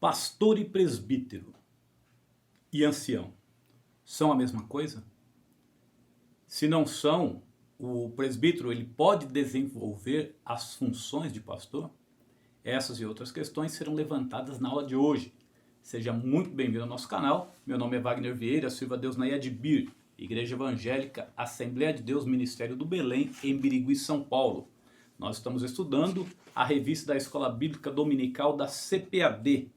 Pastor e presbítero e ancião são a mesma coisa? Se não são, o presbítero ele pode desenvolver as funções de pastor? Essas e outras questões serão levantadas na aula de hoje. Seja muito bem-vindo ao nosso canal. Meu nome é Wagner Vieira, sirvo a Deus na IADBIR, Igreja Evangélica Assembleia de Deus Ministério do Belém, em Birigui, São Paulo. Nós estamos estudando a revista da Escola Bíblica Dominical da CPAD.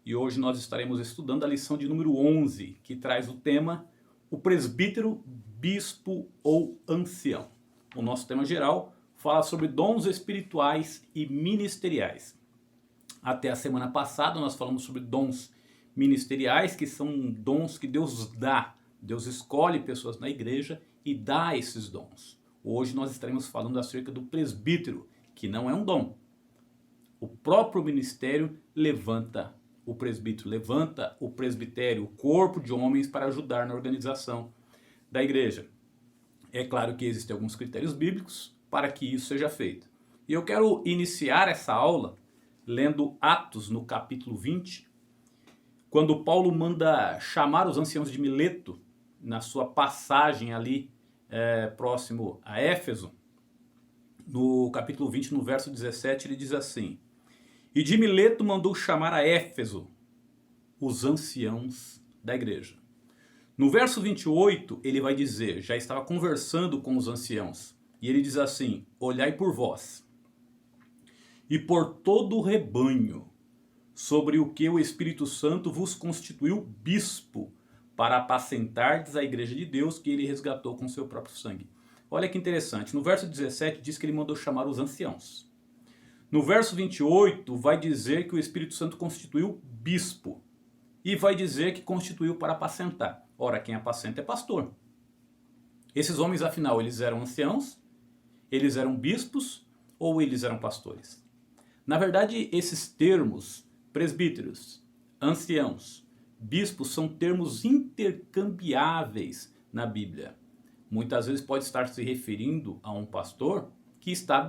E hoje nós estaremos estudando a lição de número 11, que traz o tema o presbítero, bispo ou ancião. O nosso tema geral fala sobre dons espirituais e ministeriais. Até a semana passada nós falamos sobre dons ministeriais, que são dons que Deus dá. Deus escolhe pessoas na igreja e dá esses dons. Hoje nós estaremos falando acerca do presbítero, que não é um dom. O próprio ministério levanta o presbítero, levanta o presbitério, o corpo de homens para ajudar na organização da igreja. É claro que existem alguns critérios bíblicos para que isso seja feito. E eu quero iniciar essa aula lendo Atos no capítulo 20, quando Paulo manda chamar os anciãos de Mileto, na sua passagem ali próximo a Éfeso. No capítulo 20, no verso 17, ele diz assim: E de Mileto mandou chamar a Éfeso os anciãos da igreja. No verso 28, ele vai dizer, já estava conversando com os anciãos, e ele diz assim: Olhai por vós, e por todo o rebanho, sobre o que o Espírito Santo vos constituiu bispo, para apacentardes a igreja de Deus, que ele resgatou com seu próprio sangue. Olha que interessante, no verso 17 diz que ele mandou chamar os anciãos. No verso 28 vai dizer que o Espírito Santo constituiu bispo. E vai dizer que constituiu para apacentar. Ora, quem apacenta é pastor. Esses homens, afinal, eles eram anciãos? Eles eram bispos? Ou eles eram pastores? Na verdade, esses termos, presbíteros, anciãos, bispos, são termos intercambiáveis na Bíblia. Muitas vezes pode estar se referindo a um pastor que está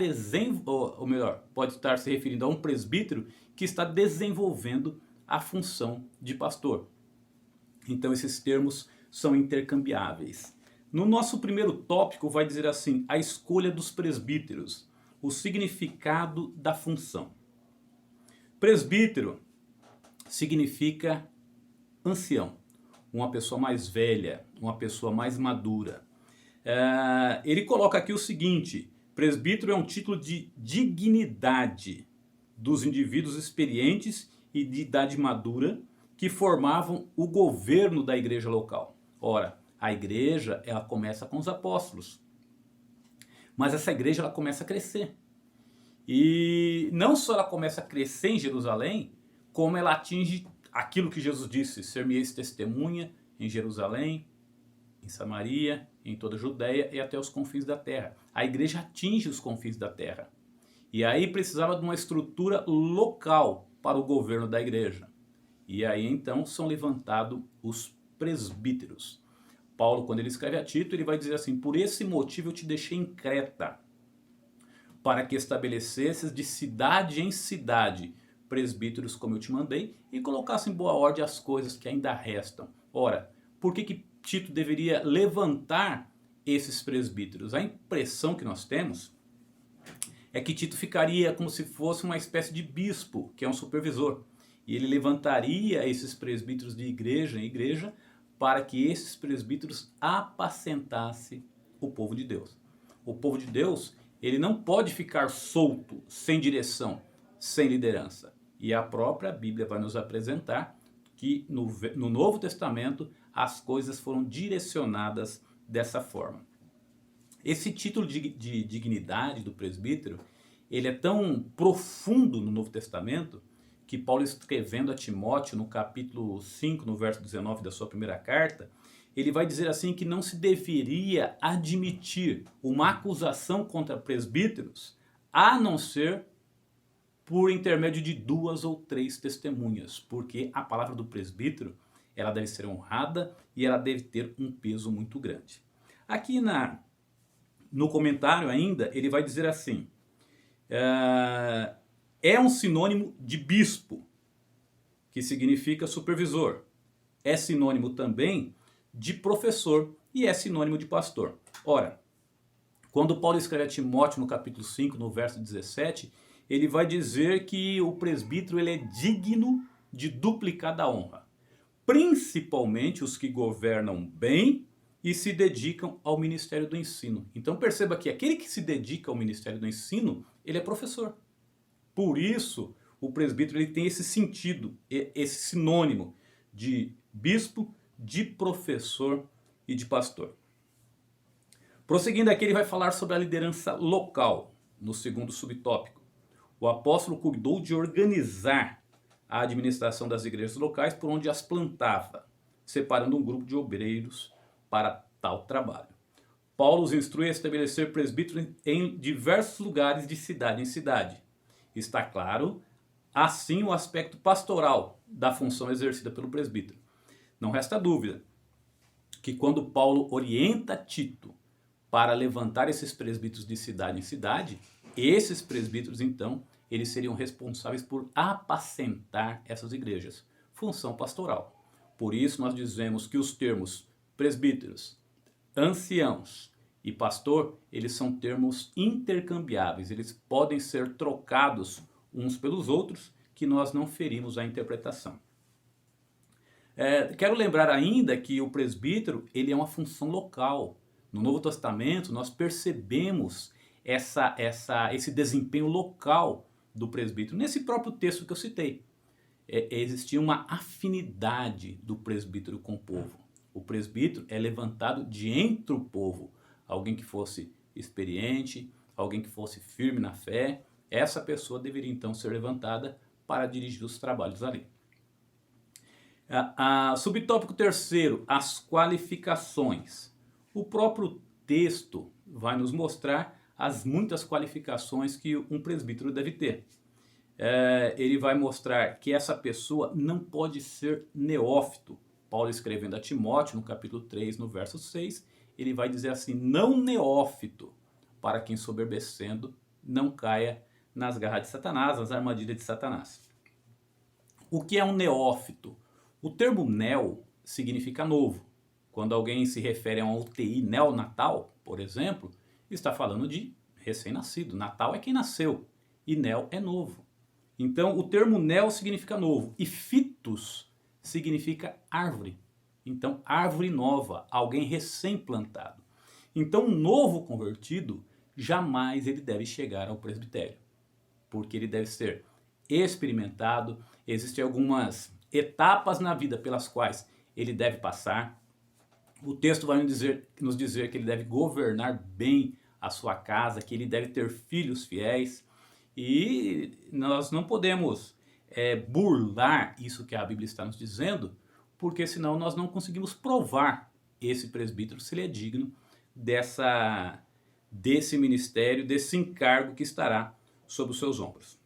ou melhor, pode estar se referindo a um presbítero que está desenvolvendo a função de pastor. Então esses termos são intercambiáveis. No nosso primeiro tópico vai dizer assim, a escolha dos presbíteros, o significado da função. Presbítero significa ancião, uma pessoa mais velha, uma pessoa mais madura. Ele coloca aqui o seguinte: presbítero é um título de dignidade dos indivíduos experientes e de idade madura que formavam o governo da igreja local. Ora, a igreja ela começa com os apóstolos, mas essa igreja ela começa a crescer. E não só ela começa a crescer em Jerusalém, como ela atinge aquilo que Jesus disse: ser-me-eis testemunha em Jerusalém, em Samaria, em toda a Judéia e até os confins da terra. A igreja atinge os confins da terra. E aí precisava de uma estrutura local para o governo da igreja. E aí então são levantados os presbíteros. Paulo, quando ele escreve a Tito, ele vai dizer assim: por esse motivo eu te deixei em Creta, para que estabelecesses de cidade em cidade presbíteros como eu te mandei, e colocasse em boa ordem as coisas que ainda restam. Ora, por que Tito deveria levantar esses presbíteros? A impressão que nós temos é que Tito ficaria como se fosse uma espécie de bispo, que é um supervisor. E ele levantaria esses presbíteros de igreja em igreja para que esses presbíteros apacentassem o povo de Deus. O povo de Deus, ele não pode ficar solto, sem direção, sem liderança. E a própria Bíblia vai nos apresentar que no Novo Testamento as coisas foram direcionadas dessa forma. Esse título de dignidade do presbítero, ele é tão profundo no Novo Testamento que Paulo, escrevendo a Timóteo no capítulo 5, no verso 19 da sua primeira carta, ele vai dizer assim que não se deveria admitir uma acusação contra presbíteros a não ser por intermédio de 2 ou 3 testemunhas, porque a palavra do presbítero ela deve ser honrada e ela deve ter um peso muito grande. Aqui no comentário ainda, ele vai dizer assim, é um sinônimo de bispo. que significa supervisor. É sinônimo também de professor e é sinônimo de pastor. Ora, quando Paulo escreve a Timóteo no capítulo 5, no verso 17, ele vai dizer que o presbítero ele é digno de duplicada honra, principalmente os que governam bem e se dedicam ao ministério do ensino. Então perceba que aquele que se dedica ao ministério do ensino, ele é professor. Por isso, o presbítero ele tem esse sentido, esse sinônimo de bispo, de professor e de pastor. Prosseguindo aqui, ele vai falar sobre a liderança local, no segundo subtópico. O apóstolo cuidou de organizar a administração das igrejas locais por onde as plantava, separando um grupo de obreiros para tal trabalho. Paulo os instrui a estabelecer presbíteros em diversos lugares de cidade em cidade. Está claro, assim, o aspecto pastoral da função exercida pelo presbítero. Não resta dúvida que quando Paulo orienta Tito para levantar esses presbíteros de cidade em cidade, esses presbíteros, então, eles seriam responsáveis por apacentar essas igrejas. Função pastoral. Por isso nós dizemos que os termos presbíteros, anciãos e pastor, eles são termos intercambiáveis. Eles podem ser trocados uns pelos outros, que nós não ferimos a interpretação. Quero lembrar ainda que o presbítero ele é uma função local. No Novo Testamento nós percebemos esse desempenho local do presbítero. Nesse próprio texto que eu citei, existia uma afinidade do presbítero com o povo. O presbítero é levantado de entre o povo. Alguém que fosse experiente, alguém que fosse firme na fé. Essa pessoa deveria então ser levantada para dirigir os trabalhos ali. Subtópico terceiro, as qualificações. O próprio texto vai nos mostrar as muitas qualificações que um presbítero deve ter. Ele vai mostrar que essa pessoa não pode ser neófito. Paulo escrevendo a Timóteo, no capítulo 3, no verso 6, ele vai dizer assim, não neófito, para que ensoberbecendo não caia nas garras de Satanás, nas armadilhas de Satanás. O que é um neófito? O termo neo significa novo. Quando alguém se refere a uma UTI neonatal, por exemplo, está falando de recém-nascido. Natal é quem nasceu e neo é novo. Então o termo neo significa novo e fitus significa árvore. Então árvore nova, alguém recém-plantado. Então um novo convertido jamais ele deve chegar ao presbitério, porque ele deve ser experimentado. Existem algumas etapas na vida pelas quais ele deve passar. O texto vai nos dizer que ele deve governar bem a sua casa, que ele deve ter filhos fiéis. E nós não podemos burlar isso que a Bíblia está nos dizendo, porque senão nós não conseguimos provar esse presbítero se ele é digno desse ministério, desse encargo que estará sobre os seus ombros.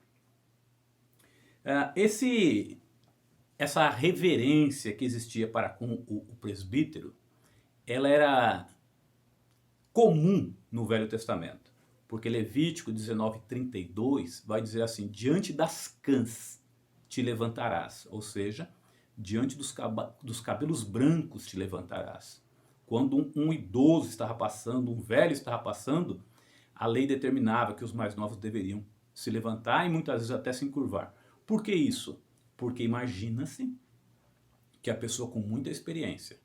Essa reverência que existia para com o presbítero, ela era comum no Velho Testamento, porque Levítico 19:32 vai dizer assim, diante das cãs te levantarás, ou seja, diante dos cabelos brancos te levantarás. Quando um idoso estava passando, um velho estava passando, a lei determinava que os mais novos deveriam se levantar e muitas vezes até se encurvar. Por que isso? Porque imagina-se que a pessoa com muita experiência,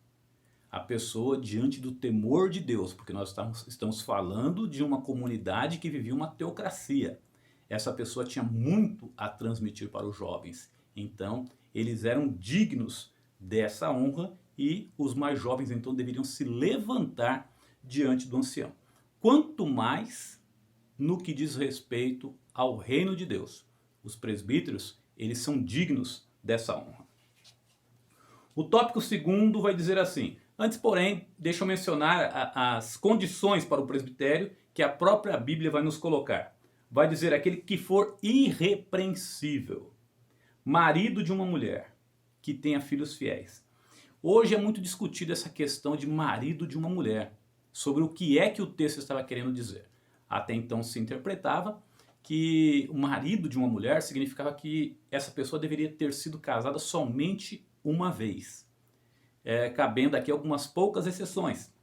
a pessoa diante do temor de Deus, porque nós estamos falando de uma comunidade que vivia uma teocracia. Essa pessoa tinha muito a transmitir para os jovens. Então, eles eram dignos dessa honra e os mais jovens então deveriam se levantar diante do ancião. Quanto mais no que diz respeito ao reino de Deus. Os presbíteros, eles são dignos dessa honra. O tópico segundo vai dizer assim, antes porém, deixa eu mencionar as condições para o presbitério que a própria Bíblia vai nos colocar. Vai dizer aquele que for irrepreensível, marido de uma mulher, que tenha filhos fiéis. Hoje é muito discutida essa questão de marido de uma mulher, sobre o que é que o texto estava querendo dizer. Até então se interpretava que o marido de uma mulher significava que essa pessoa deveria ter sido casada somente uma vez, cabendo aqui algumas poucas exceções,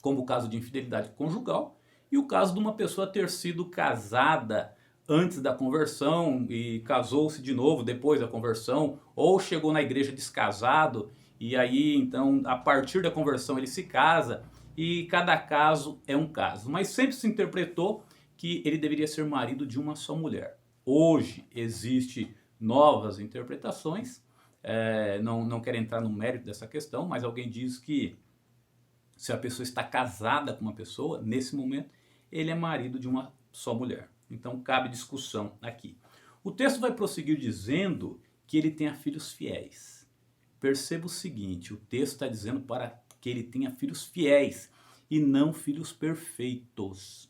como o caso de infidelidade conjugal e o caso de uma pessoa ter sido casada antes da conversão e casou-se de novo depois da conversão, ou chegou na igreja descasado e aí então a partir da conversão ele se casa, e cada caso é um caso, mas sempre se interpretou que ele deveria ser marido de uma só mulher. Hoje existe novas interpretações, não quero entrar no mérito dessa questão, mas alguém diz que se a pessoa está casada com uma pessoa, nesse momento, ele é marido de uma só mulher. Então cabe discussão aqui. O texto vai prosseguir dizendo que ele tenha filhos fiéis. Perceba o seguinte, o texto está dizendo para que ele tenha filhos fiéis e não filhos perfeitos.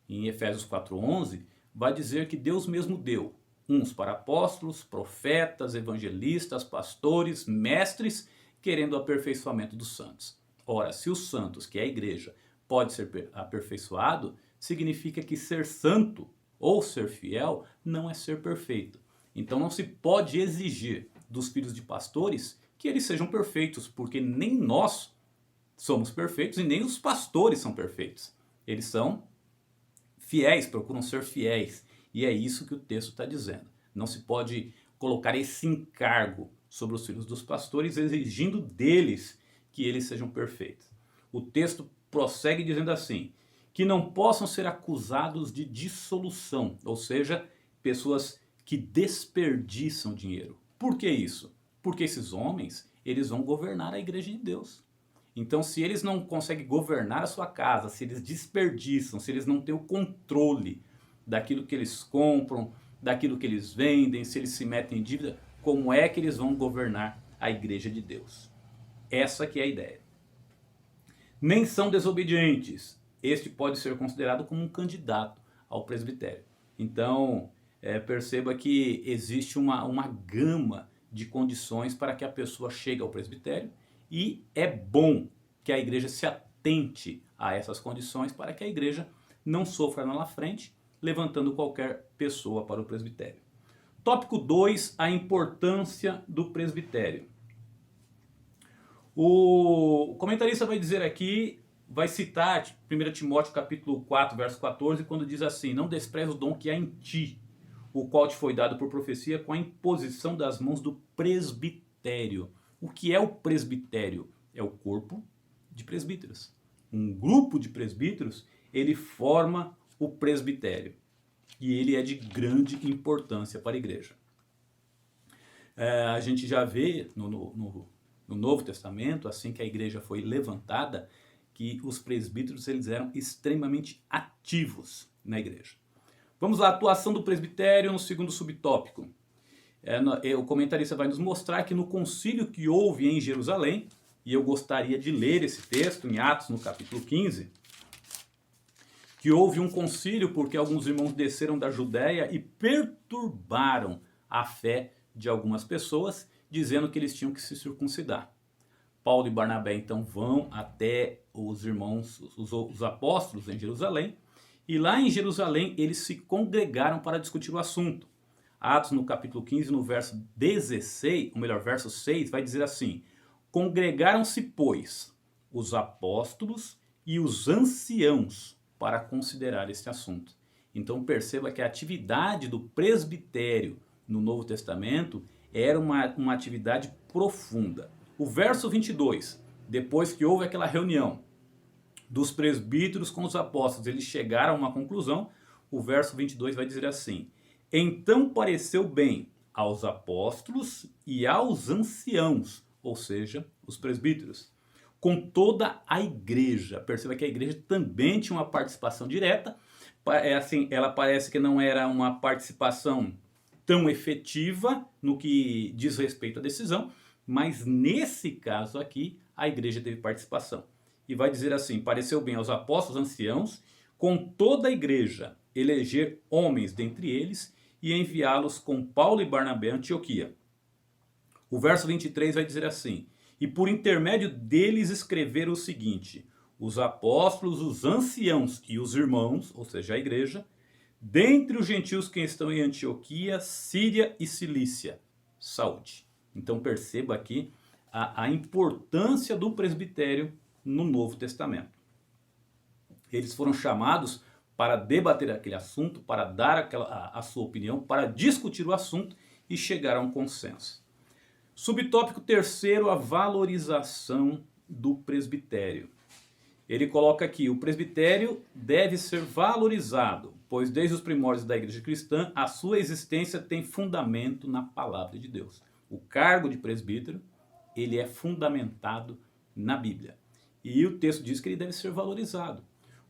Em Efésios 4:11, vai dizer que Deus mesmo deu uns para apóstolos, profetas, evangelistas, pastores, mestres, querendo o aperfeiçoamento dos santos. Ora, se os santos, que é a igreja, pode ser aperfeiçoado, significa que ser santo ou ser fiel não é ser perfeito. Então não se pode exigir dos filhos de pastores que eles sejam perfeitos, porque nem nós somos perfeitos e nem os pastores são perfeitos. Eles são fiéis, procuram ser fiéis. E é isso que o texto está dizendo. Não se pode colocar esse encargo sobre os filhos dos pastores, exigindo deles que eles sejam perfeitos. O texto prossegue dizendo assim, que não possam ser acusados de dissolução, ou seja, pessoas que desperdiçam dinheiro. Por que isso? Porque esses homens, eles vão governar a igreja de Deus. Então, se eles não conseguem governar a sua casa, se eles desperdiçam, se eles não têm o controle daquilo que eles compram, daquilo que eles vendem, se eles se metem em dívida, como é que eles vão governar a igreja de Deus? Essa que é a ideia. Nem são desobedientes. Este pode ser considerado como um candidato ao presbitério. Então, perceba que existe uma gama de condições para que a pessoa chegue ao presbitério, e é bom que a igreja se atente a essas condições para que a igreja não sofra lá na frente, levantando qualquer pessoa para o presbitério. Tópico 2, a importância do presbitério. O comentarista vai dizer aqui, vai citar 1 Timóteo capítulo 4, verso 14, quando diz assim, não despreze o dom que há em ti, o qual te foi dado por profecia com a imposição das mãos do presbitério. O que é o presbitério? É o corpo de presbíteros. Um grupo de presbíteros, ele forma o presbitério. E ele é de grande importância para a igreja. A gente já vê no Novo Testamento, assim que a igreja foi levantada, que os presbíteros eles eram extremamente ativos na igreja. Vamos lá, a atuação do presbitério no segundo subtópico. O comentarista vai nos mostrar que no concílio que houve em Jerusalém, e eu gostaria de ler esse texto em Atos no capítulo 15, que houve um concílio porque alguns irmãos desceram da Judéia e perturbaram a fé de algumas pessoas, dizendo que eles tinham que se circuncidar. Paulo e Barnabé então vão até os irmãos, os apóstolos em Jerusalém, e lá em Jerusalém eles se congregaram para discutir o assunto. Atos no capítulo 15, no verso 16, ou melhor, verso 6, vai dizer assim, congregaram-se, pois, os apóstolos e os anciãos para considerar este assunto. Então perceba que a atividade do presbitério no Novo Testamento era uma atividade profunda. O verso 22, depois que houve aquela reunião dos presbíteros com os apóstolos, eles chegaram a uma conclusão, o verso 22 vai dizer assim, então pareceu bem aos apóstolos e aos anciãos, ou seja, os presbíteros, com toda a igreja. Perceba que a igreja também tinha uma participação direta, ela parece que não era uma participação tão efetiva no que diz respeito à decisão, mas nesse caso aqui a igreja teve participação. E vai dizer assim, pareceu bem aos apóstolos anciãos, com toda a igreja, eleger homens dentre eles e enviá-los com Paulo e Barnabé a Antioquia. O verso 23 vai dizer assim, e por intermédio deles escreveram o seguinte, os apóstolos, os anciãos e os irmãos, ou seja, a igreja, dentre os gentios que estão em Antioquia, Síria e Cilícia, saúde. Então perceba aqui a importância do presbitério no Novo Testamento. Eles foram chamados para debater aquele assunto, para dar a sua opinião, para discutir o assunto e chegar a um consenso. Subtópico terceiro, a valorização do presbitério. Ele coloca aqui, o presbitério deve ser valorizado, pois desde os primórdios da igreja cristã, a sua existência tem fundamento na palavra de Deus. O cargo de presbítero, ele é fundamentado na Bíblia. E o texto diz que ele deve ser valorizado.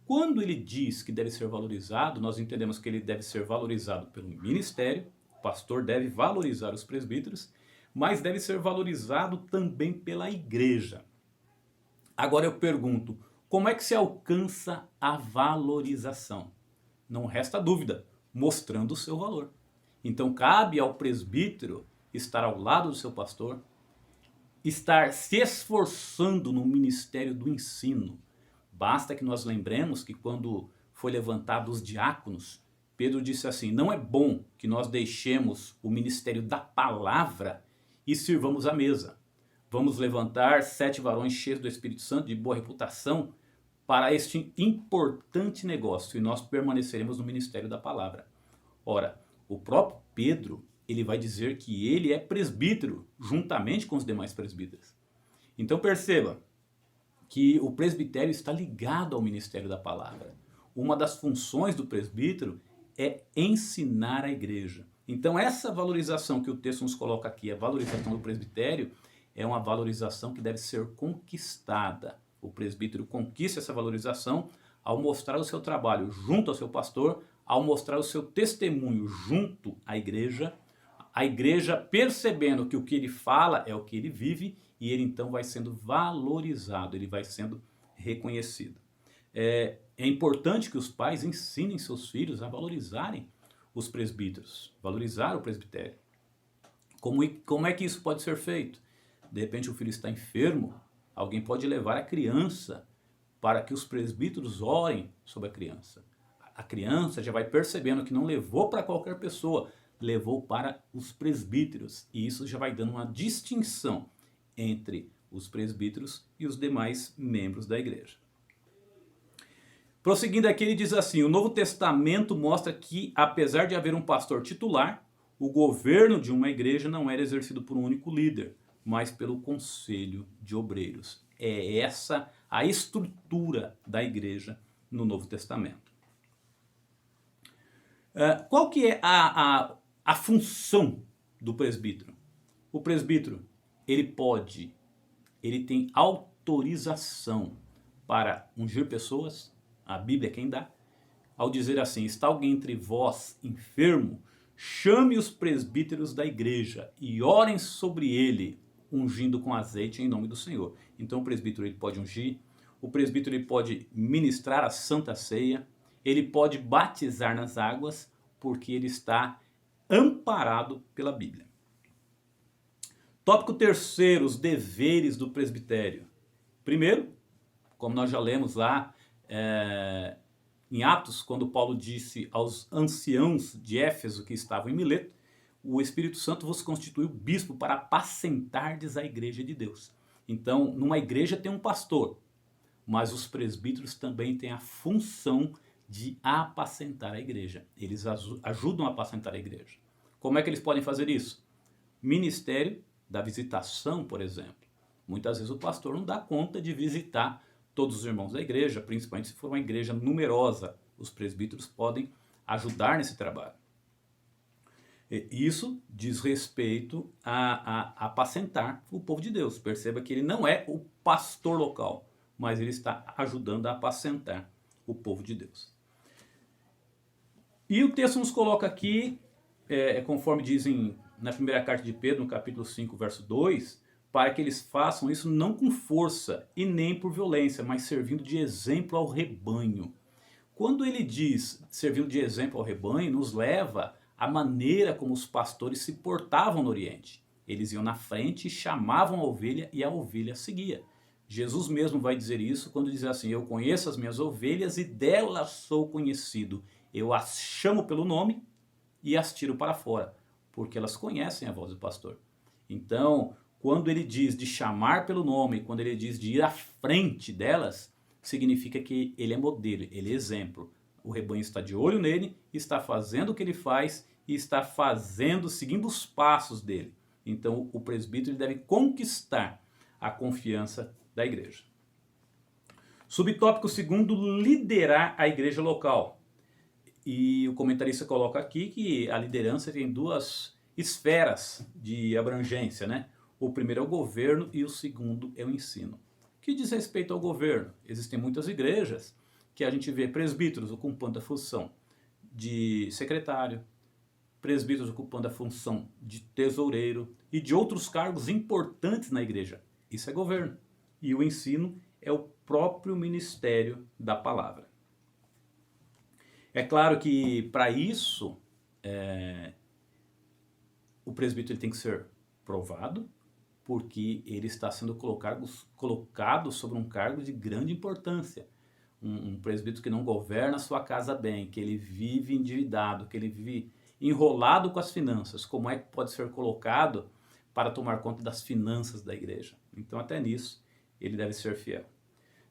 Quando ele diz que deve ser valorizado, nós entendemos que ele deve ser valorizado pelo ministério, o pastor deve valorizar os presbíteros, mas deve ser valorizado também pela igreja. Agora eu pergunto, como é que se alcança a valorização? Não resta dúvida, mostrando o seu valor. Então cabe ao presbítero estar ao lado do seu pastor, estar se esforçando no ministério do ensino. Basta que nós lembremos que quando foi levantado os diáconos, Pedro disse assim, não é bom que nós deixemos o ministério da palavra e sirvamos a mesa. Vamos levantar 7 varões cheios do Espírito Santo, de boa reputação, para este importante negócio, e nós permaneceremos no ministério da palavra. Ora, o próprio Pedro, ele vai dizer que ele é presbítero, juntamente com os demais presbíteros. Então perceba que o presbitério está ligado ao ministério da palavra. Uma das funções do presbítero é ensinar a igreja. Então essa valorização que o texto nos coloca aqui, a valorização do presbitério, é uma valorização que deve ser conquistada. O presbítero conquista essa valorização ao mostrar o seu trabalho junto ao seu pastor, ao mostrar o seu testemunho junto à igreja, a igreja percebendo que o que ele fala é o que ele vive, e ele então vai sendo valorizado, ele vai sendo reconhecido. É importante que os pais ensinem seus filhos a valorizarem os presbíteros, valorizar o presbitério. Como é que isso pode ser feito? De repente o filho está enfermo, alguém pode levar a criança para que os presbíteros orem sobre a criança. A criança já vai percebendo que não levou para qualquer pessoa, levou para os presbíteros. E isso já vai dando uma distinção entre os presbíteros e os demais membros da igreja. Prosseguindo aqui, ele diz assim, o Novo Testamento mostra que, apesar de haver um pastor titular, o governo de uma igreja não era exercido por um único líder, mas pelo conselho de obreiros. É essa a estrutura da igreja no Novo Testamento. Qual que é a função do presbítero? O presbítero, ele tem autorização para ungir pessoas, a Bíblia é quem dá, ao dizer assim, está alguém entre vós enfermo, chame os presbíteros da igreja e orem sobre ele, ungindo com azeite em nome do Senhor. Então o presbítero ele pode ungir, o presbítero ele pode ministrar a Santa Ceia, ele pode batizar nas águas, porque ele está amparado pela Bíblia. Tópico terceiro, os deveres do presbitério. Primeiro, como nós já lemos lá em Atos, quando Paulo disse aos anciãos de Éfeso que estavam em Mileto, o Espírito Santo vos constituiu bispo para apacentardes a igreja de Deus. Então, numa igreja tem um pastor, mas os presbíteros também têm a função de apacentar a igreja. Eles ajudam a apacentar a igreja. Como é que eles podem fazer isso? Ministério da visitação, por exemplo. Muitas vezes o pastor não dá conta de visitar todos os irmãos da igreja, principalmente se for uma igreja numerosa. Os presbíteros podem ajudar nesse trabalho. Isso diz respeito a apacentar o povo de Deus. Perceba que ele não é o pastor local, mas ele está ajudando a apacentar o povo de Deus. E o texto nos coloca aqui, conforme dizem na primeira carta de Pedro, no capítulo 5, verso 2, para que eles façam isso não com força e nem por violência, mas servindo de exemplo ao rebanho. Quando ele diz servindo de exemplo ao rebanho, nos leva à maneira como os pastores se portavam no Oriente. Eles iam na frente e chamavam a ovelha e a ovelha seguia. Jesus mesmo vai dizer isso quando diz assim, eu conheço as minhas ovelhas e delas sou conhecido, eu as chamo pelo nome e as tiro para fora, porque elas conhecem a voz do pastor. Então, quando ele diz de chamar pelo nome, quando ele diz de ir à frente delas, significa que ele é modelo, ele é exemplo. O rebanho está de olho nele, está fazendo o que ele faz e está fazendo, seguindo os passos dele. Então, o presbítero deve conquistar a confiança da igreja. Subtópico segundo, liderar a igreja local. E o comentarista coloca aqui que a liderança tem duas esferas de abrangência, né? O primeiro é o governo e o segundo é o ensino. Que diz respeito ao governo, existem muitas igrejas que a gente vê presbíteros ocupando a função de secretário, presbíteros ocupando a função de tesoureiro e de outros cargos importantes na igreja. Isso é governo. E o ensino é o próprio ministério da palavra. É claro que para isso o presbítero tem que ser provado, porque ele está sendo colocado sobre um cargo de grande importância. Um presbítero que não governa a sua casa bem, que ele vive endividado, que ele vive enrolado com as finanças, como é que pode ser colocado para tomar conta das finanças da igreja? Então, até nisso, ele deve ser fiel.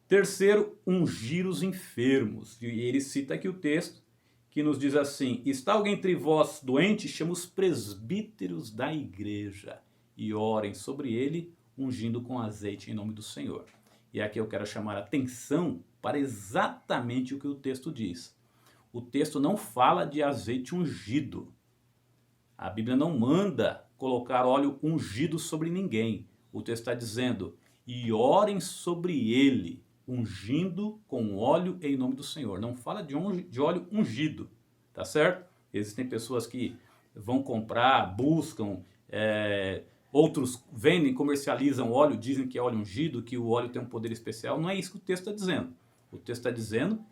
Terceiro, ungir os enfermos. E ele cita aqui o texto que nos diz assim: está alguém entre vós doente? Chama os presbíteros da igreja e orem sobre ele, ungindo com azeite em nome do Senhor. E aqui eu quero chamar a atenção para exatamente o que o texto diz. O texto não fala de azeite ungido. A Bíblia não manda colocar óleo ungido sobre ninguém. O texto está dizendo: e orem sobre ele, ungindo com óleo em nome do Senhor. Não fala de óleo ungido, tá certo? Existem pessoas que vão comprar, buscam, outros vendem, comercializam óleo, dizem que é óleo ungido, que o óleo tem um poder especial. Não é isso que o texto está dizendo. O texto está dizendo: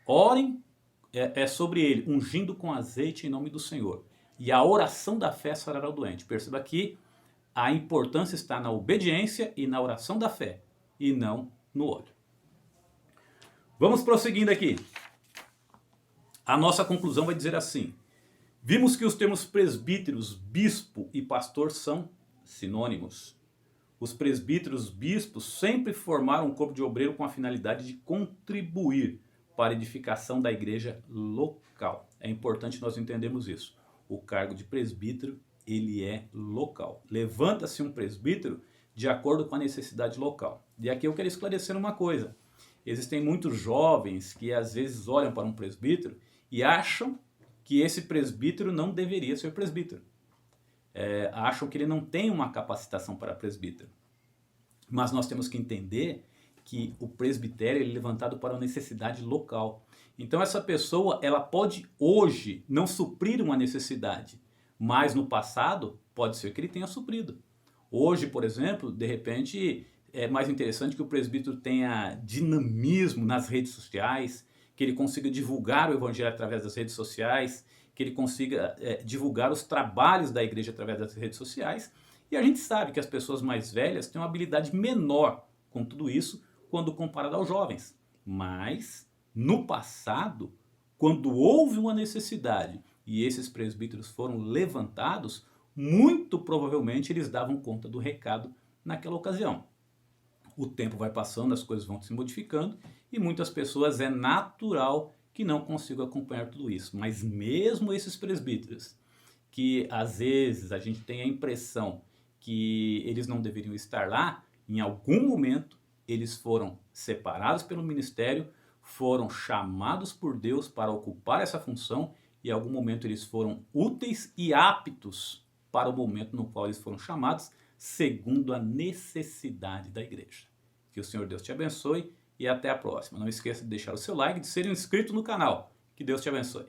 orem sobre ele, ungindo com azeite em nome do Senhor. E a oração da fé sarará o doente. Perceba que a importância está na obediência e na oração da fé, e não no óleo. Vamos prosseguindo aqui. A nossa conclusão vai dizer assim: vimos que os termos presbíteros, bispo e pastor são sinônimos. Os presbíteros, bispos sempre formaram um corpo de obreiro com a finalidade de contribuir para a edificação da igreja local. É importante nós entendermos isso. O cargo de presbítero, ele é local. Levanta-se um presbítero de acordo com a necessidade local. E aqui eu quero esclarecer uma coisa. Existem muitos jovens que às vezes olham para um presbítero e acham que esse presbítero não deveria ser presbítero. Acham que ele não tem uma capacitação para presbítero. Mas nós temos que entender que o presbitério é levantado para uma necessidade local. Então essa pessoa, ela pode hoje não suprir uma necessidade, mas no passado pode ser que ele tenha suprido. Hoje, por exemplo, de repente é mais interessante que o presbítero tenha dinamismo nas redes sociais, que ele consiga divulgar o evangelho através das redes sociais, que ele consiga divulgar os trabalhos da igreja através das redes sociais. E a gente sabe que as pessoas mais velhas têm uma habilidade menor com tudo isso quando comparado aos jovens. Mas, no passado, quando houve uma necessidade e esses presbíteros foram levantados, muito provavelmente eles davam conta do recado naquela ocasião. O tempo vai passando, as coisas vão se modificando e muitas pessoas é natural que não consigam acompanhar tudo isso. Mas mesmo esses presbíteros, que às vezes a gente tem a impressão que eles não deveriam estar lá, em algum momento eles foram separados pelo ministério, foram chamados por Deus para ocupar essa função e em algum momento eles foram úteis e aptos para o momento no qual eles foram chamados, segundo a necessidade da igreja. Que o Senhor Deus te abençoe e até a próxima. Não esqueça de deixar o seu like e de ser inscrito no canal. Que Deus te abençoe.